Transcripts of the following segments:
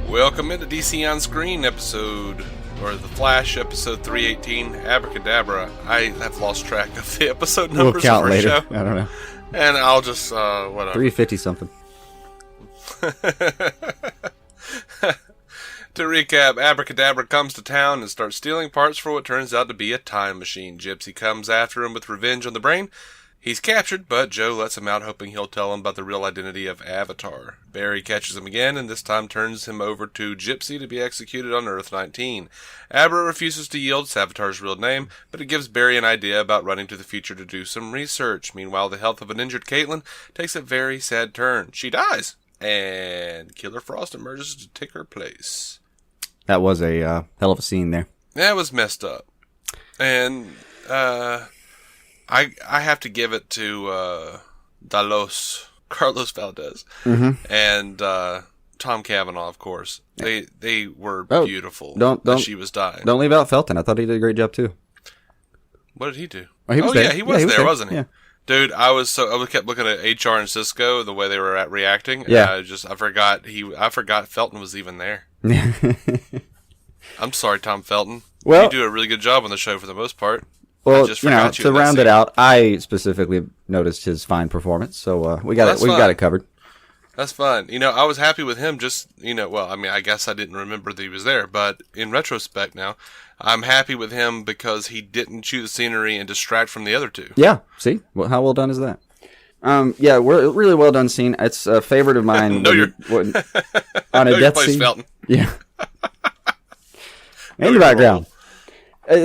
Welcome into DC On Screen episode, or The Flash episode 318, Abra Kadabra. I have lost track of the episode numbers. We'll count of our later. show. I don't know. And I'll just, whatever. 350 something. To recap, Abra Kadabra comes to town and starts stealing parts for what turns out to be a time machine. Gypsy comes after him with revenge on the brain. He's captured, but Joe lets him out, hoping he'll tell him about the real identity of Avatar. Barry catches him again, and this time turns him over to Gypsy to be executed on Earth 19. Abra refuses to yield Savitar's real name, but it gives Barry an idea about running to the future to do some research. Meanwhile, the health of an injured Caitlin takes a very sad turn. She dies, and Killer Frost emerges to take her place. That was a hell of a scene there. That was messed up. And, I have to give it to Carlos Valdez, and Tom Cavanaugh, of course. They were beautiful. Don't she was dying. Don't leave out Felton. I thought he did a great job too. What did he do? He was there. Yeah, he was there, wasn't he? Yeah. Dude, I kept looking at HR and Cisco, the way they were reacting. Yeah. I forgot Felton was even there. I'm sorry, Tom Felton. Well, you do a really good job on the show for the most part. Well, to round it out, I specifically noticed his fine performance, so we've got it covered. That's fine. I was happy with him. I guess I didn't remember that he was there, but in retrospect now, I'm happy with him because he didn't chew the scenery and distract from the other two. Yeah. See, how well done is that? We're really well done scene. It's a favorite of mine. On a death scene. Felton. Yeah. In the background. I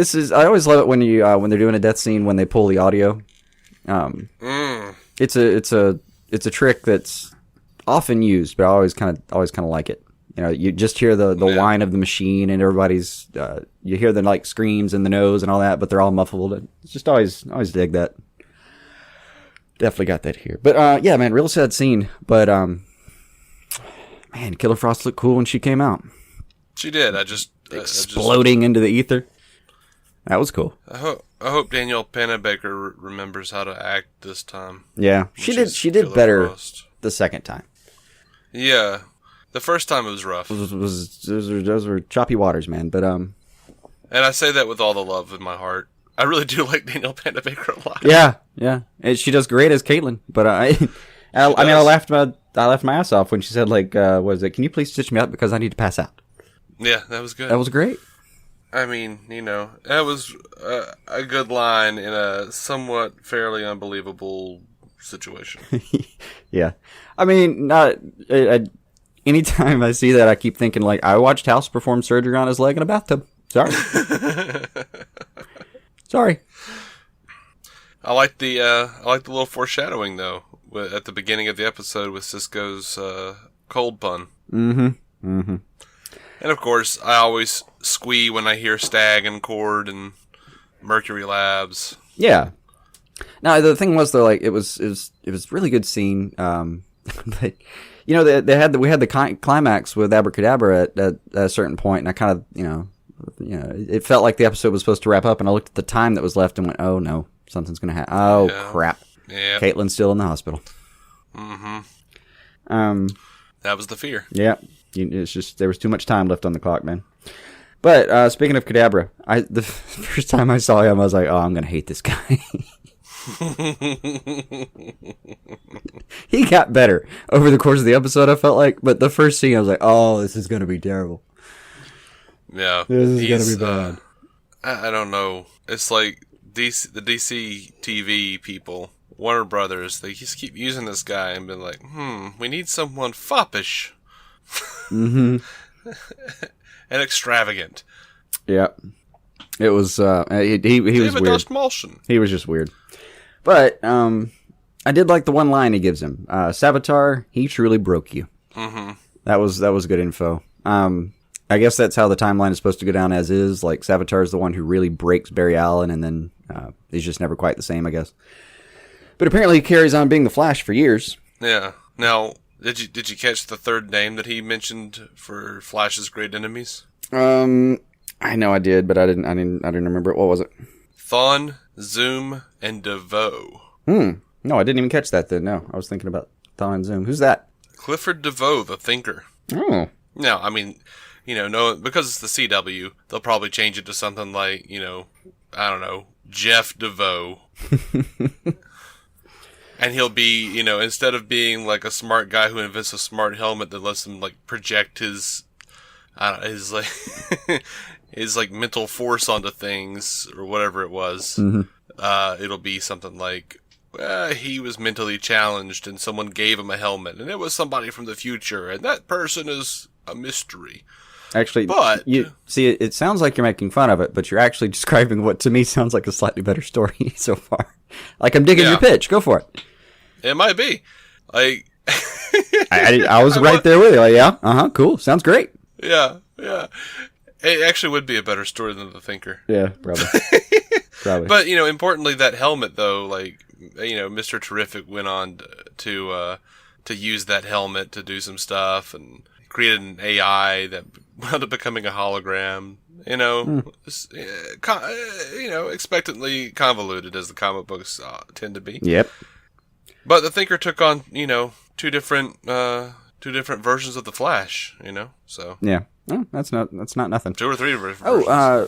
always love it when they're doing a death scene when they pull the audio. It's a trick that's often used, but I always kind of like it. You just hear the whine of the machine and everybody's you hear the like screams in the nose and all that, but they're all muffled. It's just always dig that. Definitely got that here. But yeah, man, real sad scene. But man, Killer Frost looked cool when she came out. She did. Exploding into the ether. That was cool. I hope Danielle Pennebaker remembers how to act this time. Yeah, she did better the second time. Yeah, the first time it was rough. Those were choppy waters, man. But and I say that with all the love in my heart. I really do like Danielle Pennebaker a lot. Yeah, and she does great as Caitlin. But I laughed my ass off when she said, like, can you please stitch me up because I need to pass out? Yeah, that was good. That was great. I mean, that was a good line in a somewhat fairly unbelievable situation. Yeah. I mean, anytime I see that, I keep thinking, like, I watched House perform surgery on his leg in a bathtub. Sorry. Sorry. I like the little foreshadowing, though, at the beginning of the episode with Cisco's cold pun. Mm-hmm. And of course, I always squee when I hear Stag and Cord and Mercury Labs. Yeah. Now the thing was though, like it was really good scene. But we had the climax with Abra Kadabra at a certain point, and I kind of it felt like the episode was supposed to wrap up, and I looked at the time that was left and went, oh no, something's gonna happen. Oh yeah. Crap! Yeah, Caitlin's still in the hospital. Mm-hmm. That was the fear. Yeah. It's just there was too much time left on the clock, man. But speaking of Kadabra, the first time I saw him, I was like, "Oh, I'm gonna hate this guy." He got better over the course of the episode. I felt like, but the first scene, I was like, "Oh, this is gonna be terrible." Yeah, this is gonna be bad. I don't know. It's like the DC TV people, Warner Brothers. They just keep using this guy and been like, we need someone foppish." Mm-hmm. And extravagant. Yeah, it was. He was weird. He was just weird. But I did like the one line he gives him. Savitar, he truly broke you. Mm-hmm. That was good info. I guess that's how the timeline is supposed to go down as is. Like Savitar is the one who really breaks Barry Allen, and then he's just never quite the same, I guess. But apparently he carries on being the Flash for years. Yeah. Now. Did you catch the third name that he mentioned for Flash's great enemies? I know I did, but I didn't remember it. What was it? Thawne, Zoom, and DeVoe. No, I didn't even catch that then. No, I was thinking about Thawne and Zoom. Who's that? Clifford DeVoe, the thinker. Oh, No, I mean, no, because it's the CW, they'll probably change it to something like, I don't know, Jeff DeVoe. And he'll be, instead of being like a smart guy who invents a smart helmet that lets him like project his his mental force onto things or whatever it was. Mm-hmm. It'll be something like, he was mentally challenged and someone gave him a helmet and it was somebody from the future and that person is a mystery. Actually, but you see, it sounds like you're making fun of it, but you're actually describing what to me sounds like a slightly better story so far. Like, I'm digging your pitch. Go for it. It might be. Like, I was right there with you. Like, yeah, cool. Sounds great. Yeah. It actually would be a better story than The Thinker. Yeah, probably. But, importantly, that helmet, though, like, Mr. Terrific went on to use that helmet to do some stuff and created an AI that wound up becoming a hologram. Expectantly convoluted as the comic books tend to be. Yep. But the Thinker took on, two different versions of the Flash. So yeah, that's not nothing. 2 or 3 versions.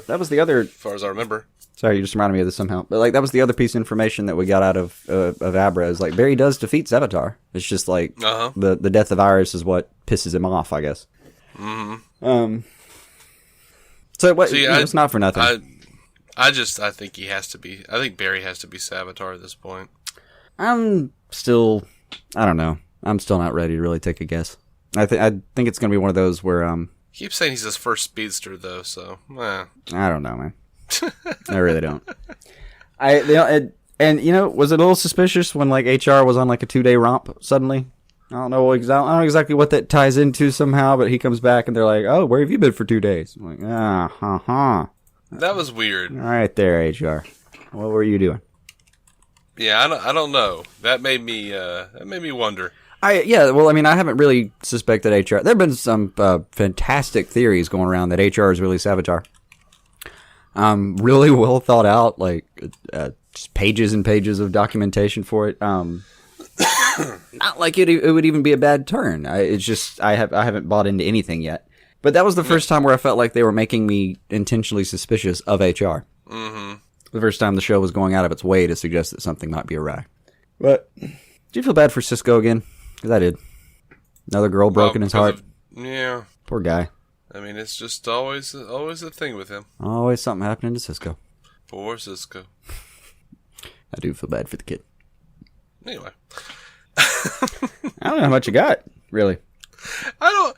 That was the other. As far as I remember. Sorry, you just reminded me of this somehow. But that was the other piece of information that we got out of Abra is like Barry does defeat Savitar. It's just like the death of Iris is what pisses him off, I guess. Mm-hmm. So what? See, it's not for nothing. I think he has to be. I think Barry has to be Savitar at this point. I don't know. I'm still not ready to really take a guess. I think it's going to be one of those where He keeps saying he's his first speedster though, so I don't know, man. I really don't. Was it a little suspicious when like HR was on like a 2-day romp suddenly? I don't know exactly what that ties into somehow, but he comes back and they're like, "Oh, where have you been for 2 days?" I'm like, That was weird. All right, there, HR. What were you doing? Yeah, I don't know. That made me wonder. I haven't really suspected HR. There have been some fantastic theories going around that HR is really Savitar. Really well thought out, like just pages and pages of documentation for it. Not like it would even be a bad turn. It's just I haven't bought into anything yet. But that was the first time where I felt like they were making me intentionally suspicious of HR. Mm-hmm. The first time the show was going out of its way to suggest that something might be awry. But do you feel bad for Cisco again? Because I did. Another girl broken his heart. Yeah. Poor guy. I mean, it's just always a thing with him. Always something happening to Cisco. Poor Cisco. I do feel bad for the kid. Anyway. I don't know how much you got, really. I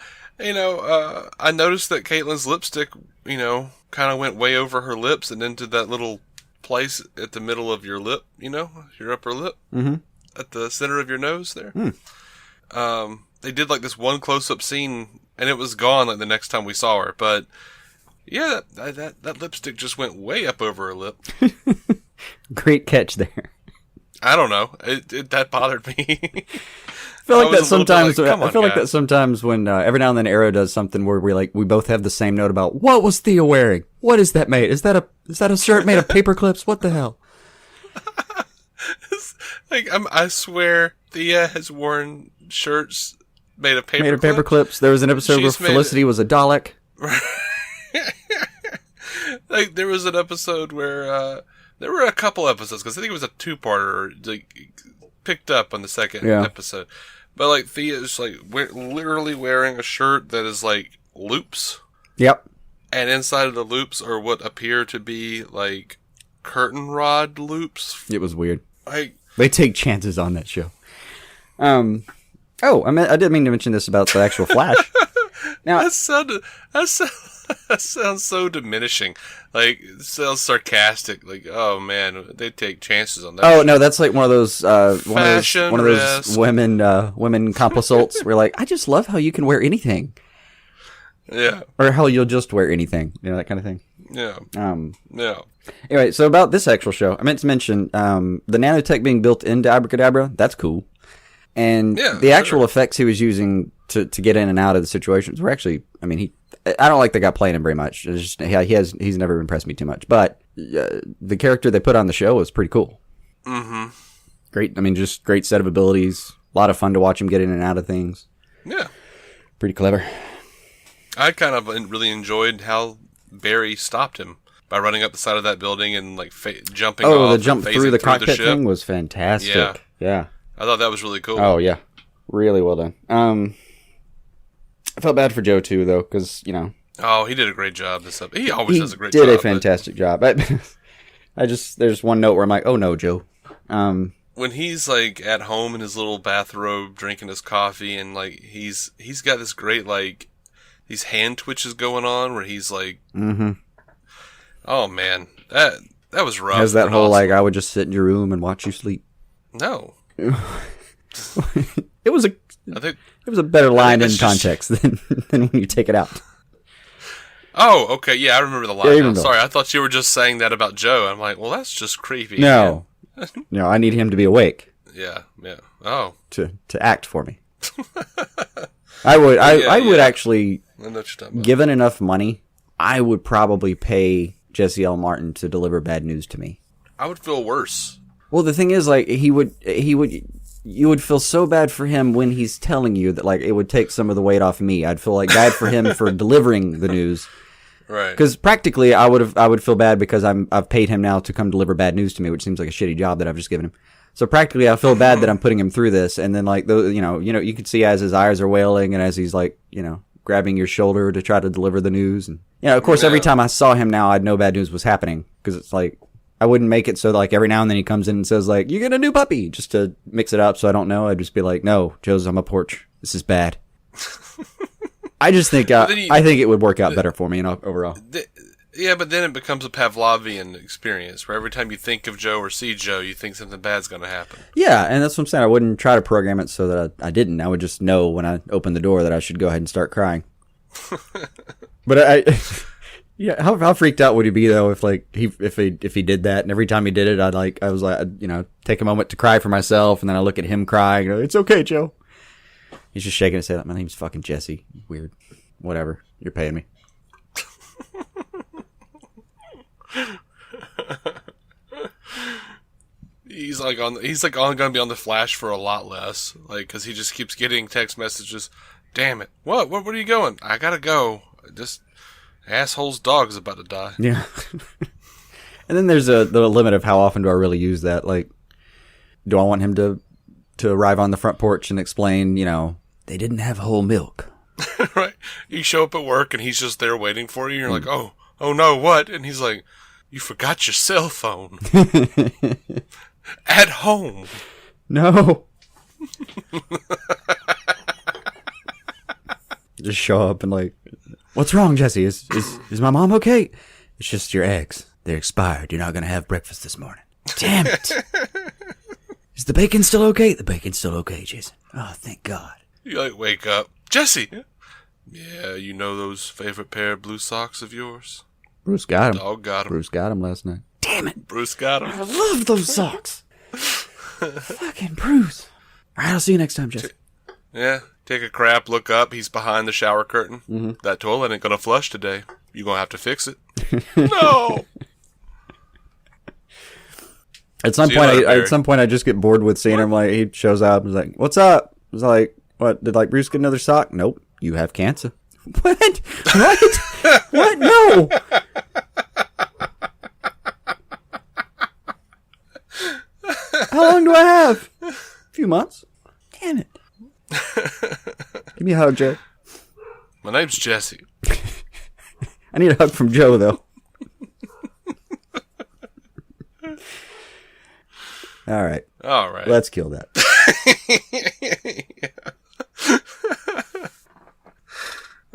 noticed that Caitlin's lipstick, kind of went way over her lips and into that little place at the middle of your lip, your upper lip, at the center of your nose there. They did like this one close-up scene, and it was gone like the next time we saw her. But yeah, that lipstick just went way up over her lip. Great catch there. I don't know. That bothered me. I feel like that sometimes. I feel like that sometimes when every now and then Arrow does something where we both have the same note about what was Thea wearing? What is that made? Is that a shirt made of paper clips? What the hell? I swear Thea has worn shirts made of paper clips. There was an episode where Felicity was a Dalek. Like there was an episode where there were a couple episodes because I think it was a 2-parter like, picked up on the second episode. But like Thea is like literally wearing a shirt that is like loops. Yep. And inside of the loops are what appear to be like curtain rod loops. It was weird. They take chances on that show. I didn't mean to mention this about the actual Flash. Now that sounds so diminishing. Like it sounds sarcastic. Like, oh man, they take chances on that. Oh no, that's like one of those one of those women complisults where like, I just love how you can wear anything. Yeah. Or how you'll just wear anything. That kind of thing. Yeah. Yeah. Anyway, so about this actual show, I meant to mention the nanotech being built into Abra Kadabra. That's cool. And the actual effects he was using to get in and out of the situations were actually, I don't like the guy playing him very much. It's just, he's never impressed me too much. But the character they put on the show was pretty cool. Mm-hmm. Great. Just great set of abilities. A lot of fun to watch him get in and out of things. Yeah. Pretty clever. I kind of really enjoyed how Barry stopped him by running up the side of that building and like jumping off. Oh, the jump through the cockpit thing was fantastic. Yeah. I thought that was really cool. Oh, yeah. Really well done. I felt bad for Joe, too, though, because, you know. Oh, he did a great job. He always does a great job. He did a fantastic job. There's one note where I'm like, oh, no, Joe. When he's like at home in his little bathrobe drinking his coffee and like he's got this great like these hand twitches going on where he's like oh man, that was rough. Has that whole like I would just sit in your room and watch you sleep. No. it was a better line in context than when you take it out. Oh, okay, yeah, I remember the line now. Sorry, I thought you were just saying that about Joe. I'm like, well, that's just creepy. No. No, I need him to be awake. Yeah. Oh. To act for me. I would actually, given enough money, I would probably pay Jesse L. Martin to deliver bad news to me. I would feel worse. Well, the thing is, like, you would feel so bad for him when he's telling you that, like, it would take some of the weight off me. I'd feel like bad for him for delivering the news. Right. Because practically, I would feel bad because I've paid him now to come deliver bad news to me, which seems like a shitty job that I've just given him. So practically, I feel bad that I'm putting him through this, and then like you could see as his eyes are wailing and as he's like grabbing your shoulder to try to deliver the news, and of course every time I saw him now, I'd know bad news was happening because it's like I wouldn't make it so like every now and then he comes in and says like you get a new puppy just to mix it up so I don't know. I'd just be like, no, Joe's on my porch. This is bad. I just think I think it would work out better for me overall. Yeah, but then it becomes a Pavlovian experience where every time you think of Joe or see Joe, you think something bad's going to happen. Yeah, and that's what I'm saying. I wouldn't try to program it so that I didn't. I would just know when I opened the door that I should go ahead and start crying. But how freaked out would he be though if like if he did that, and every time he did it, I was like take a moment to cry for myself, and then I look at him crying. It's okay, Joe. He's just shaking his head like, my name's fucking Jesse. Weird. Whatever. You're paying me. He's gonna be on the Flash for a lot less, like, because he just keeps getting text messages. Damn it! What are you going? I gotta go. This asshole's dog's about to die. Yeah. And then there's the limit of how often do I really use that? Like, do I want him to arrive on the front porch and explain? They didn't have whole milk. Right. You show up at work and he's just there waiting for you. You're like, oh no, what? And he's like, you forgot your cell phone. At home. No. Just show up and like, what's wrong, Jesse? Is my mom okay? It's just your eggs. They're expired. You're not going to have breakfast this morning. Damn it. Is the bacon still okay? The bacon's still okay, Jason. Oh, thank God. You like wake up. Jesse! Yeah, you know those favorite pair of blue socks of yours? Bruce got him. Dog got him. Bruce got him last night. Damn it. Bruce got him. I love those socks. Fucking Bruce. All right, I'll see you next time, Jesse. Yeah, take a crap, look up. He's behind the shower curtain. Mm-hmm. That toilet ain't gonna flush today. You're gonna have to fix it. No! At some point, I just get bored with seeing him. Like, he shows up and is like, what's up? I was like, what? Did like Bruce get another sock? Nope. You have cancer. What? What? No. How long do I have? A few months. Damn it. Give me a hug, Joe. My name's Jesse. I need a hug from Joe, though. All right. Let's kill that.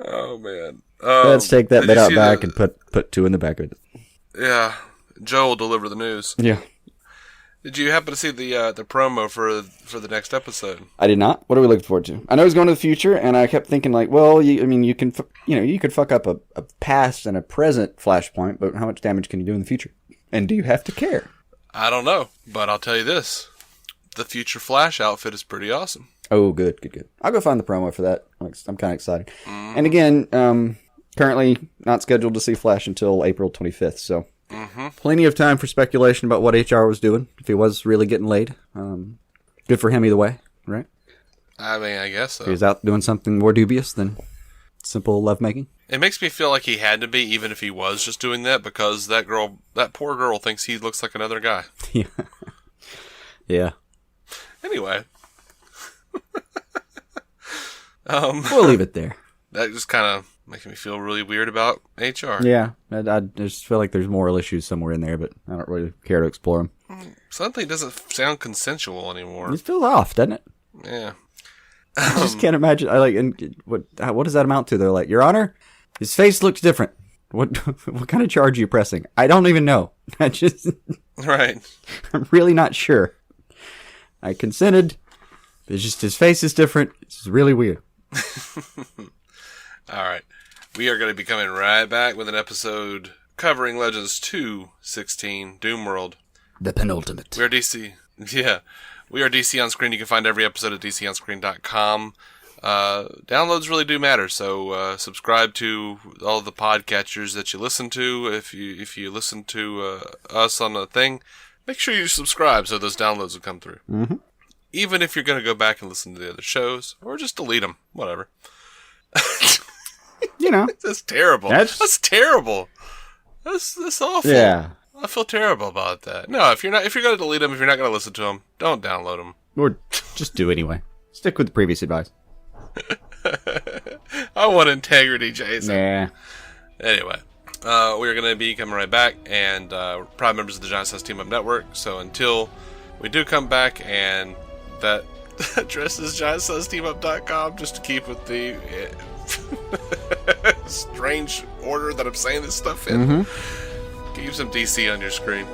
Oh, man. Let's take that bit out back and put two in the back of it. Yeah. Joe will deliver the news. Yeah. Did you happen to see the promo for the next episode? I did not. What are we looking forward to? I know he's going to the future, and I kept thinking like, well, you could fuck up a past and a present Flashpoint, but how much damage can you do in the future? And do you have to care? I don't know, but I'll tell you this: the future Flash outfit is pretty awesome. Oh, good. I'll go find the promo for that. I'm kind of excited. Mm-hmm. And again, currently not scheduled to see Flash until April 25th, so. Mm-hmm. Plenty of time for speculation about what HR was doing, if he was really getting laid. Good for him either way, right? I mean, I guess so. If he was out doing something more dubious, then simple lovemaking. It makes me feel like he had to be, even if he was just doing that, because that poor girl thinks he looks like another guy. Yeah. Yeah. Anyway. We'll leave it there. That just kind of makes me feel really weird about HR. Yeah. I just feel like there's moral issues somewhere in there, but I don't really care to explore them. Something doesn't sound consensual anymore. It feels off, doesn't it? Yeah. I just can't imagine. What does that amount to? They're like, Your Honor, his face looks different. What kind of charge are you pressing? I don't even know. Right. I'm really not sure. I consented. It's just his face is different. It's really weird. All right. We are going to be coming right back with an episode covering Legends 2:16 Doom World. The penultimate. We are DC. Yeah. We are DC On Screen. You can find every episode at DCOnScreen.com. Downloads really do matter, so subscribe to all the podcatchers that you listen to. If you listen to us on a thing, make sure you subscribe so those downloads will come through. Mm-hmm. Even if you're going to go back and listen to the other shows, or just delete them, whatever. That's terrible. That's terrible. That's awful. Yeah. I feel terrible about that. No, if you're going to delete them, if you're not going to listen to them, don't download them. Or just do anyway. Stick with the previous advice. I want integrity, Jason. Nah. Anyway, we're going to be coming right back, and proud members of the Giant Size Team Up Network. So until we do come back, and that address is GiantSizedTeamUp.com, just to keep with the strange order that I'm saying this stuff in. Mm-hmm. Keep some DC on your screen.